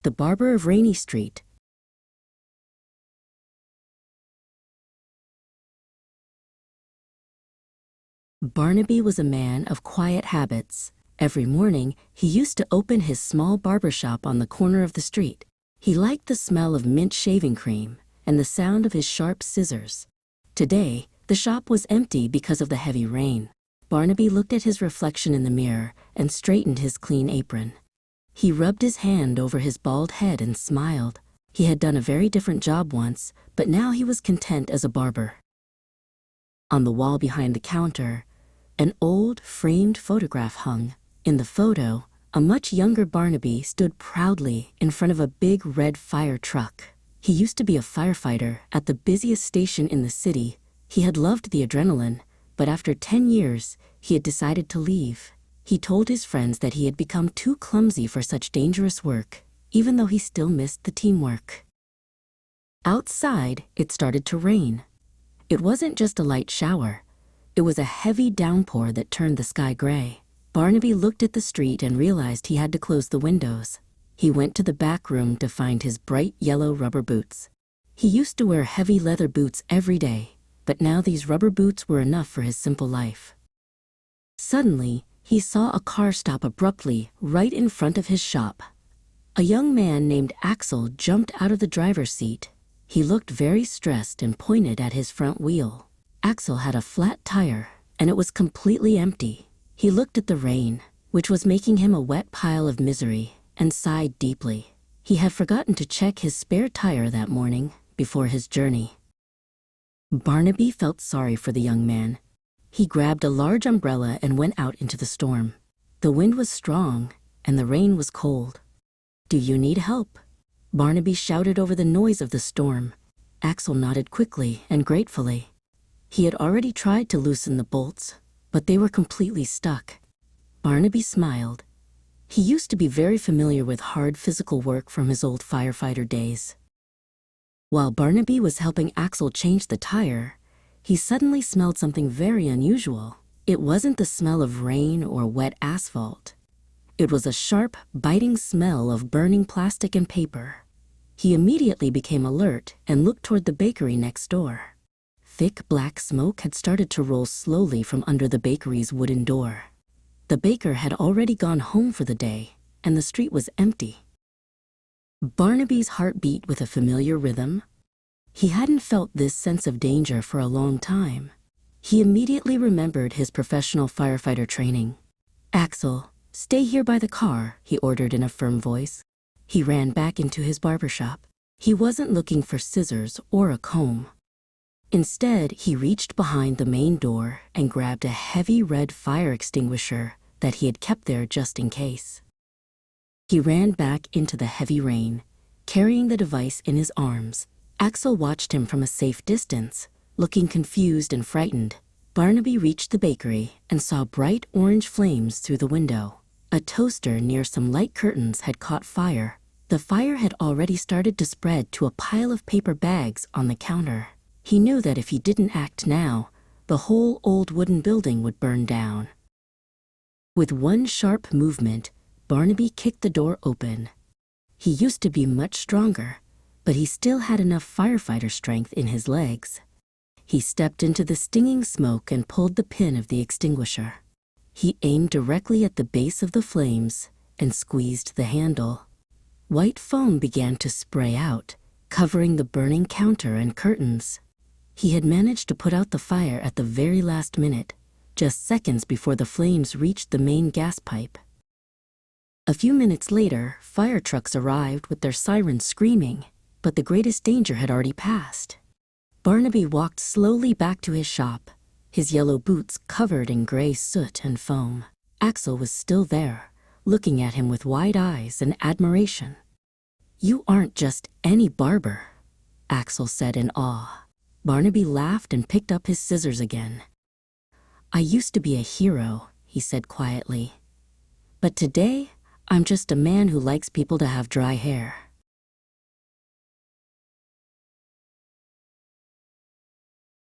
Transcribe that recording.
the barber of Rainy Street. Barnaby was a man of quiet habits. Every morning, he used to open his small barber shop on the corner of the street. He liked the smell of mint shaving cream and the sound of his sharp scissors. Today, the shop was empty because of the heavy rain. Barnaby looked at his reflection in the mirror and straightened his clean apron. He rubbed his hand over his bald head and smiled. He had done a very different job once, but now he was content as a barber. On the wall behind the counter, an old, framed photograph hung. In the photo, a much younger Barnaby stood proudly in front of a big red fire truck. He used to be a firefighter at the busiest station in the city. He had loved the adrenaline, but after 10 years, he had decided to leave. He told his friends that he had become too clumsy for such dangerous work, even though he still missed the teamwork. Outside, it started to rain. It wasn't just a light shower. It was a heavy downpour that turned the sky gray. Barnaby looked at the street and realized he had to close the windows. He went to the back room to find his bright yellow rubber boots. He used to wear heavy leather boots every day, but now these rubber boots were enough for his simple life. Suddenly, he saw a car stop abruptly right in front of his shop. A young man named Axel jumped out of the driver's seat. He looked very stressed and pointed at his front wheel. Axel had a flat tire, and it was completely empty. He looked at the rain, which was making him a wet pile of misery, and sighed deeply. He had forgotten to check his spare tire that morning before his journey. Barnaby felt sorry for the young man. He grabbed a large umbrella and went out into the storm. The wind was strong, and the rain was cold. "Do you need help?" Barnaby shouted over the noise of the storm. Axel nodded quickly and gratefully. He had already tried to loosen the bolts, but they were completely stuck. Barnaby smiled. He used to be very familiar with hard physical work from his old firefighter days. While Barnaby was helping Axel change the tire, he suddenly smelled something very unusual. It wasn't the smell of rain or wet asphalt. It was a sharp, biting smell of burning plastic and paper. He immediately became alert and looked toward the bakery next door. Thick black smoke had started to roll slowly from under the bakery's wooden door. The baker had already gone home for the day, and the street was empty. Barnaby's heart beat with a familiar rhythm. He hadn't felt this sense of danger for a long time. He immediately remembered his professional firefighter training. "Axel, stay here by the car," he ordered in a firm voice. He ran back into his barber shop. He wasn't looking for scissors or a comb. Instead, he reached behind the main door and grabbed a heavy red fire extinguisher that he had kept there just in case. He ran back into the heavy rain, carrying the device in his arms. Axel watched him from a safe distance, looking confused and frightened. Barnaby reached the bakery and saw bright orange flames through the window. A toaster near some light curtains had caught fire. The fire had already started to spread to a pile of paper bags on the counter. He knew that if he didn't act now, the whole old wooden building would burn down. With one sharp movement, Barnaby kicked the door open. He used to be much stronger, but he still had enough firefighter strength in his legs. He stepped into the stinging smoke and pulled the pin of the extinguisher. He aimed directly at the base of the flames and squeezed the handle. White foam began to spray out, covering the burning counter and curtains. He had managed to put out the fire at the very last minute, just seconds before the flames reached the main gas pipe. A few minutes later, fire trucks arrived with their sirens screaming, but the greatest danger had already passed. Barnaby walked slowly back to his shop, his yellow boots covered in gray soot and foam. Axel was still there, looking at him with wide eyes and admiration. "You aren't just any barber," Axel said in awe. Barnaby laughed and picked up his scissors again. "I used to be a hero," he said quietly. "But today, I'm just a man who likes people to have dry hair."